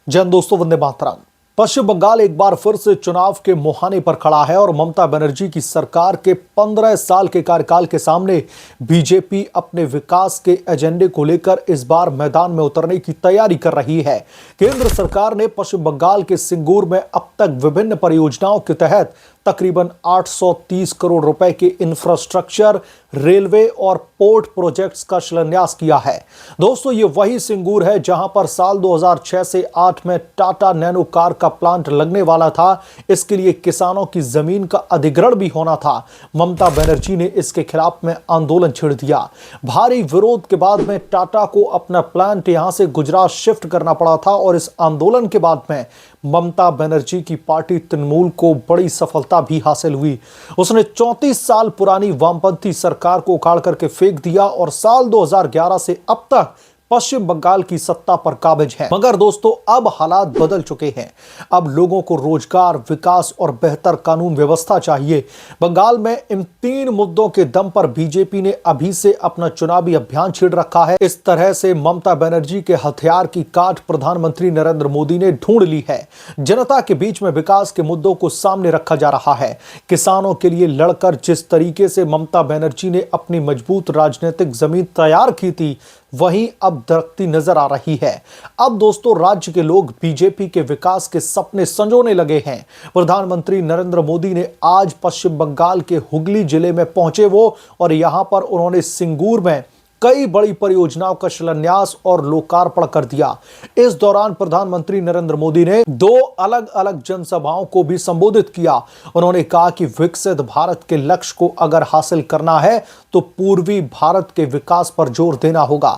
जन दोस्तों, वंदे मातरम। पश्चिम बंगाल एक बार फिर से चुनाव के मुहाने पर खड़ा है और ममता बनर्जी की सरकार के 15 साल के कार्यकाल के सामने बीजेपी अपने विकास के एजेंडे को लेकर इस बार मैदान में उतरने की तैयारी कर रही है। केंद्र सरकार ने पश्चिम बंगाल के सिंगूर में अब तक विभिन्न परियोजनाओं के तहत तकरीबन 830 करोड़ रुपए के इंफ्रास्ट्रक्चर, रेलवे और पोर्ट प्रोजेक्ट्स का शिलान्यास किया है। दोस्तों, ये वही सिंगूर है जहां पर साल 2006 से 8 में टाटा नैनो कार का प्लांट लगने वाला था। इसके लिए किसानों की जमीन का अधिग्रहण भी होना था। ममता बनर्जी ने इसके खिलाफ में आंदोलन छेड़ दिया। भारी विरोध के बाद में टाटा को अपना प्लांट यहां से गुजरात शिफ्ट करना पड़ा था और इस आंदोलन के बाद में ममता बनर्जी की पार्टी तृणमूल को बड़ी सफलता भी हासिल हुई। उसने 34 साल पुरानी वामपंथी सरकार को उखाड़ करके फेंक दिया और साल 2011 से अब तक पश्चिम बंगाल की सत्ता पर काबिज है। मगर दोस्तों, अब हालात बदल चुके हैं। अब लोगों को रोजगार, विकास और बेहतर कानून व्यवस्था चाहिए। बंगाल में इन 3 मुद्दों के दम पर बीजेपी ने अभी से अपना चुनावी अभियान छेड़ रखा है। इस तरह से ममता बनर्जी के हथियार की काट प्रधानमंत्री नरेंद्र मोदी ने ढूंढ ली है। जनता के बीच में विकास के मुद्दों को सामने रखा जा रहा है। किसानों के लिए लड़कर जिस तरीके से ममता बनर्जी ने अपनी मजबूत राजनीतिक जमीन तैयार की थी, वहीं अब दरकती नजर आ रही है। अब दोस्तों, राज्य के लोग बीजेपी के विकास के सपने संजोने लगे हैं। प्रधानमंत्री नरेंद्र मोदी ने आज पश्चिम बंगाल के हुगली जिले में पहुंचे और यहां पर उन्होंने सिंगूर में कई बड़ी परियोजनाओं का शिलान्यास और लोकार्पण कर दिया। इस दौरान प्रधानमंत्री नरेंद्र मोदी ने 2 अलग अलग जनसभाओं को भी संबोधित किया। उन्होंने कहा कि विकसित भारत के लक्ष्य को अगर हासिल करना है तो पूर्वी भारत के विकास पर जोर देना होगा।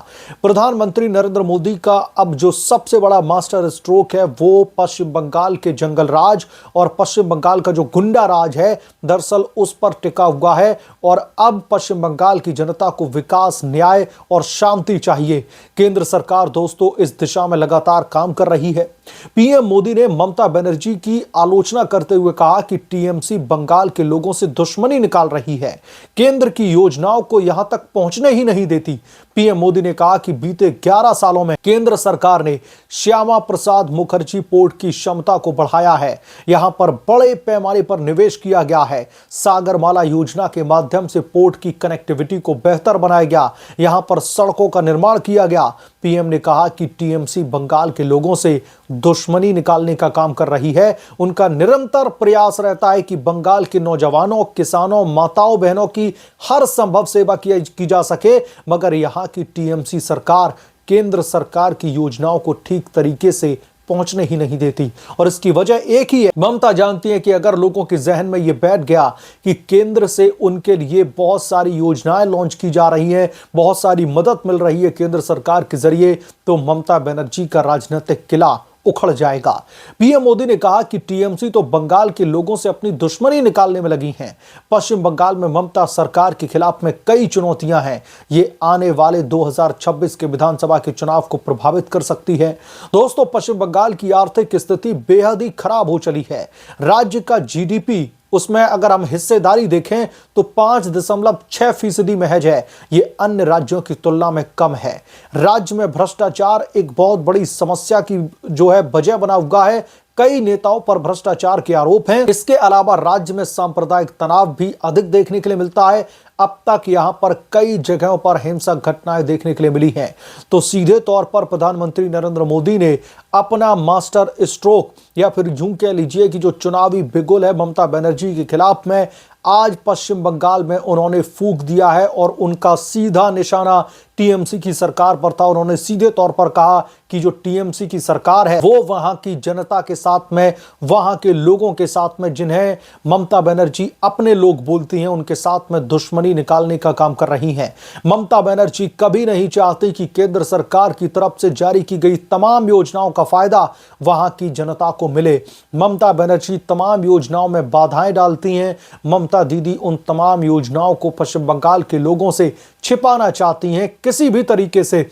प्रधानमंत्री नरेंद्र मोदी का अब जो सबसे बड़ा मास्टर स्ट्रोक है वो पश्चिम बंगाल के जंगल राज और पश्चिम बंगाल का जो गुंडा राज है, दरअसल उस पर टिका हुआ है। और अब पश्चिम बंगाल की जनता को विकास, न्याय और शांति चाहिए। केंद्र सरकार दोस्तों इस दिशा में लगातार काम कर रही है। पीएम मोदी ने ममता बनर्जी की आलोचना करते हुए कहा कि टीएमसी बंगाल के लोगों से दुश्मनी निकाल रही है, केंद्र की योजनाओं को यहां तक पहुंचने ही नहीं देती। पीएम मोदी ने कहा कि बीते 11 सालों में केंद्र सरकार ने श्यामा प्रसाद मुखर्जी पोर्ट की क्षमता को बढ़ाया है। यहां पर बड़े पैमाने पर निवेश किया गया है। सागरमाला योजना के माध्यम से पोर्ट की कनेक्टिविटी को बेहतर बनाया गया। यहां पर सड़कों का निर्माण किया गया। पीएम ने कहा कि टीएमसी बंगाल के लोगों से दुश्मनी निकालने का काम कर रही है। उनका निरंतर प्रयास रहता है कि बंगाल के नौजवानों, किसानों, माताओं, बहनों की हर संभव सेवा की जा सके। मगर यहां की टीएमसी सरकार केंद्र सरकार की योजनाओं को ठीक तरीके से पहुंचने ही नहीं देती और इसकी वजह एक ही है। ममता जानती है कि अगर लोगों के जहन में यह बैठ गया कि केंद्र से उनके लिए बहुत सारी योजनाएं लॉन्च की जा रही हैं, बहुत सारी मदद मिल रही है केंद्र सरकार के जरिए, तो ममता बनर्जी का राजनीतिक किला उखड़ जाएगा। पीएम मोदी ने कहा कि टीएमसी तो बंगाल के लोगों से अपनी दुश्मनी निकालने में लगी हैं। पश्चिम बंगाल में ममता सरकार के खिलाफ में कई चुनौतियां हैं। ये आने वाले 2026 के विधानसभा के चुनाव को प्रभावित कर सकती है। दोस्तों, पश्चिम बंगाल की आर्थिक स्थिति बेहद ही खराब हो चली है। राज्य का जीडीपी, उसमें अगर हम हिस्सेदारी देखें तो 5.6% महज है। ये अन्य राज्यों की तुलना में कम है। राज्य में भ्रष्टाचार एक बहुत बड़ी समस्या की जो है वजह बना हुआ है। कई नेताओं पर भ्रष्टाचार के आरोप हैं। इसके अलावा राज्य में सांप्रदायिक तनाव भी अधिक देखने के लिए मिलता है। अब तक यहां पर कई जगहों पर हिंसक घटनाएं देखने के लिए मिली हैं। तो सीधे तौर पर प्रधानमंत्री नरेंद्र मोदी ने अपना मास्टर स्ट्रोक या फिर यूं कह लीजिए कि जो चुनावी बिगुल है ममता बनर्जी के खिलाफ में, आज पश्चिम बंगाल में उन्होंने फूंक दिया है और उनका सीधा निशाना टीएमसी की सरकार पर था। उन्होंने सीधे तौर पर कहा कि जो टीएमसी की सरकार है वो वहां की जनता के साथ में, वहां के लोगों के साथ में, जिन्हें ममता बनर्जी अपने लोग बोलती हैं, उनके साथ में दुश्मनी निकालने का काम कर रही हैं। ममता बनर्जी कभी नहीं चाहती कि केंद्र सरकार की तरफ से जारी की गई तमाम योजनाओं का फायदा वहां की जनता को मिले। ममता बनर्जी तमाम योजनाओं में बाधाएं डालती हैं। ममता दीदी उन तमाम योजनाओं को पश्चिम बंगाल के लोगों से छिपाना चाहती हैं, किसी भी तरीके से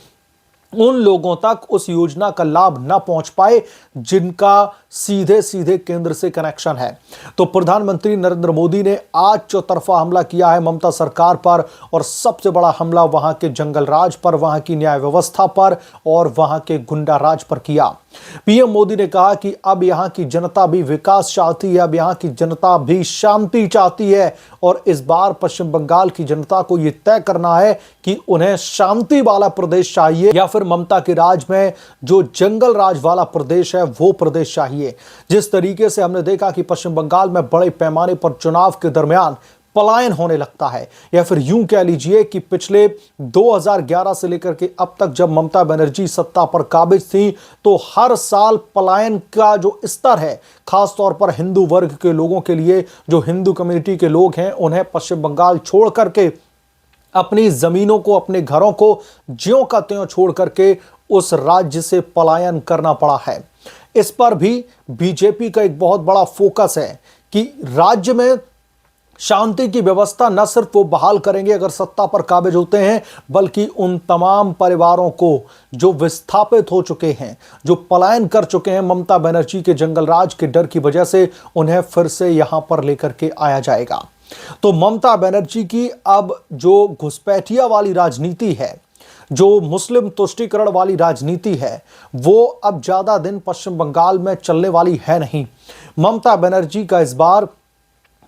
उन लोगों तक उस योजना का लाभ ना पहुंच पाए जिनका सीधे सीधे केंद्र से कनेक्शन है। तो प्रधानमंत्री नरेंद्र मोदी ने आज चौतरफा हमला किया है ममता सरकार पर और सबसे बड़ा हमला वहां के जंगल राज पर, वहां की न्याय व्यवस्था पर और वहां के गुंडा राज पर किया। पीएम मोदी ने कहा कि अब यहां की जनता भी विकास चाहती है, अब यहां की जनता भी शांति चाहती है और इस बार पश्चिम बंगाल की जनता को यह तय करना है कि उन्हें शांति वाला प्रदेश चाहिए या फिर ममता के राज में जो जंगल राज वाला प्रदेश है वो प्रदेश चाहिए। जिस तरीके से हमने देखा कि पश्चिम बंगाल में बड़े पैमाने पर चुनाव के दरमियान पलायन होने लगता है, या फिर यूं कह लीजिए कि पिछले 2011 से लेकर के अब तक जब ममता बनर्जी सत्ता पर काबिज थी तो हर साल पलायन का जो स्तर है, खास तौर पर हिंदू वर्ग के लोगों के लिए, जो हिंदू कम्युनिटी के लोग हैं, उन्हें पश्चिम बंगाल छोड़ करके अपनी जमीनों को, अपने घरों को ज्यों का त्यों छोड़ करके उस राज्य से पलायन करना पड़ा है। इस पर भी बीजेपी का एक बहुत बड़ा फोकस है कि राज्य में शांति की व्यवस्था न सिर्फ वो बहाल करेंगे अगर सत्ता पर काबिज होते हैं, बल्कि उन तमाम परिवारों को जो विस्थापित हो चुके हैं, जो पलायन कर चुके हैं ममता बनर्जी के जंगल राज के डर की वजह से, उन्हें फिर से यहां पर लेकर के आया जाएगा। तो ममता बनर्जी की अब जो घुसपैठिया वाली राजनीति है, जो मुस्लिम तुष्टीकरण वाली राजनीति है, वो अब ज्यादा दिन पश्चिम बंगाल में चलने वाली है नहीं। ममता बनर्जी का इस बार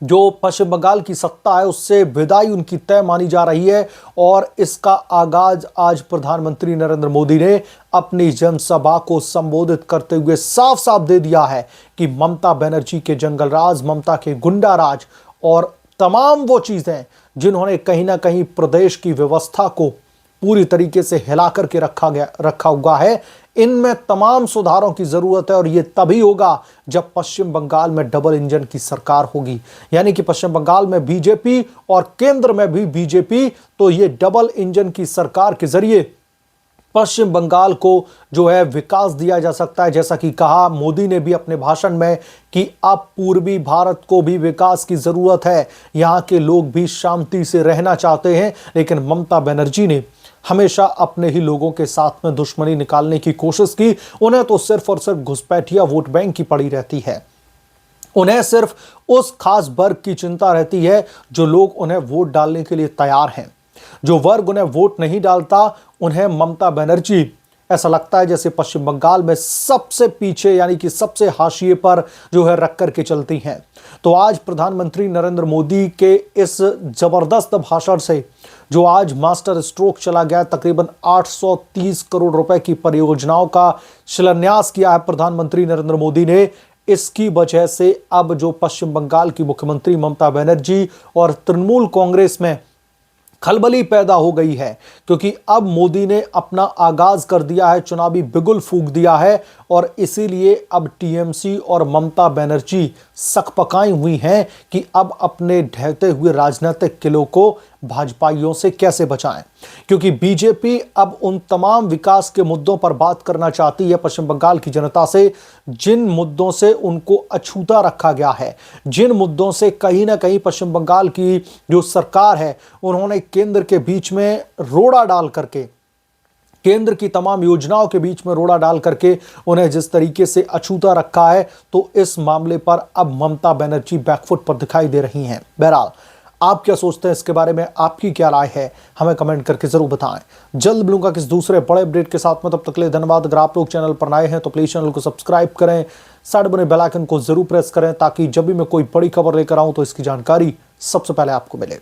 जो पश्चिम बंगाल की सत्ता है उससे विदाई उनकी तय मानी जा रही है और इसका आगाज आज प्रधानमंत्री नरेंद्र मोदी ने अपनी जनसभा को संबोधित करते हुए साफ साफ दे दिया है कि ममता बनर्जी के जंगल राज, ममता के गुंडा राज और तमाम वो चीजें जिन्होंने कहीं ना कहीं प्रदेश की व्यवस्था को पूरी तरीके से हिला करके रखा हुआ है, इनमें तमाम सुधारों की जरूरत है और यह तभी होगा जब पश्चिम बंगाल में डबल इंजन की सरकार होगी। यानी कि पश्चिम बंगाल में बीजेपी और केंद्र में भी बीजेपी, तो ये डबल इंजन की सरकार के जरिए पश्चिम बंगाल को जो है विकास दिया जा सकता है। जैसा कि कहा मोदी ने भी अपने भाषण में कि अब पूर्वी भारत को भी विकास की जरूरत है, यहां के लोग भी शांति से रहना चाहते हैं, लेकिन ममता बनर्जी ने हमेशा अपने ही लोगों के साथ में दुश्मनी निकालने की कोशिश की। उन्हें तो सिर्फ और सिर्फ घुसपैठिया वोट बैंक की पड़ी रहती है। उन्हें सिर्फ उस खास वर्ग की चिंता रहती है जो लोग उन्हें वोट डालने के लिए तैयार हैं। जो वर्ग उन्हें वोट नहीं डालता, उन्हें ममता बनर्जी ऐसा लगता है जैसे पश्चिम बंगाल में सबसे पीछे, यानी कि सबसे हाशिए पर जो है रख करके चलती हैं। तो आज प्रधानमंत्री नरेंद्र मोदी के इस जबरदस्त भाषण से जो आज मास्टर स्ट्रोक चला गया, तकरीबन 830 करोड़ रुपए की परियोजनाओं का शिलान्यास किया है प्रधानमंत्री नरेंद्र मोदी ने। इसकी वजह से अब जो पश्चिम बंगाल की मुख्यमंत्री ममता बनर्जी और तृणमूल कांग्रेस में खलबली पैदा हो गई है, क्योंकि अब मोदी ने अपना आगाज कर दिया है, चुनावी बिगुल फूंक दिया है और इसीलिए अब टीएमसी और ममता बनर्जी सकपकाई हुई हैं कि अब अपने ढहते हुए राजनीतिक किलों को भाजपाइयों से कैसे बचाएं। क्योंकि बीजेपी अब उन तमाम विकास के मुद्दों पर बात करना चाहती है पश्चिम बंगाल की जनता से, जिन मुद्दों से उनको अछूता रखा गया है, जिन मुद्दों से कहीं ना कहीं पश्चिम बंगाल की जो सरकार है उन्होंने केंद्र के बीच में रोड़ा डाल करके, केंद्र की तमाम योजनाओं के बीच में रोड़ा डाल करके उन्हें जिस तरीके से अछूता रखा है, तो इस मामले पर अब ममता बनर्जी बैकफुट पर दिखाई दे रही हैं। बहरहाल आप क्या सोचते हैं इसके बारे में, आपकी क्या राय है, हमें कमेंट करके जरूर बताएं। जल्द मिलूंगा किस दूसरे बड़े अपडेट के साथ में, तब तक के लिए धन्यवाद। अगर आप लोग चैनल पर नए हैं तो प्लीज चैनल को सब्सक्राइब करें, साइड बने बेल आइकन को जरूर प्रेस करें ताकि जब भी मैं कोई बड़ी खबर लेकर आऊं तो इसकी जानकारी सबसे पहले आपको मिले।